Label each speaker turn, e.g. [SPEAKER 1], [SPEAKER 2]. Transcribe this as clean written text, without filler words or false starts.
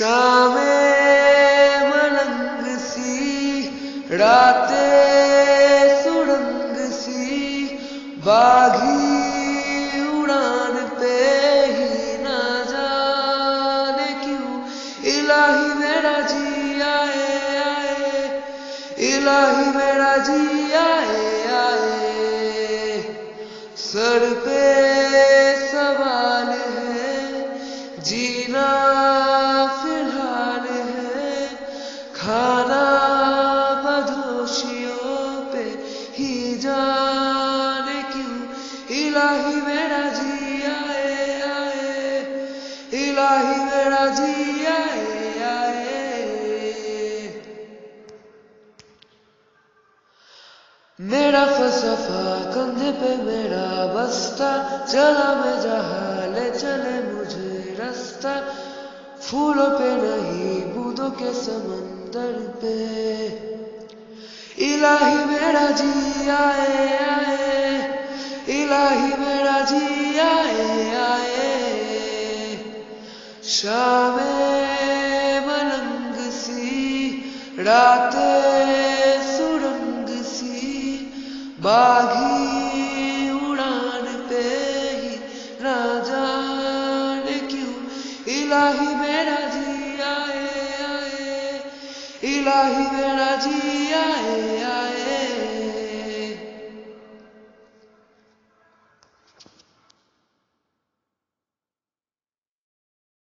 [SPEAKER 1] शामें मलंग सी, रातें सुरंग सी, बागी उड़ान पे ही ना जाने क्यों इलाही मेरा जी आए आए, इलाही मेरा जी आए आए। सर पे सवाल है, जीना फिलहाल है, खाना बदहोशियों पे ही जाने क्यों इलाही मेरा जी आए आए, इलाही मेरा जी आए आए। मेरा फलसफा कंधे पे मेरा बस्ता, चला मैं जहाँ ले चले मुझे रास्ता, फूलों पे नहीं बूंदों के समंदर पे इलाही मेरा जी आए आए, इलाही मेरा जी आए आए। शामें मलंग सी, रातें सुरंग सी, बागी उड़ान पे ही ना जाने क्यों इलाही मेरा जी आए आए, इलाही मेरा जी आए आए।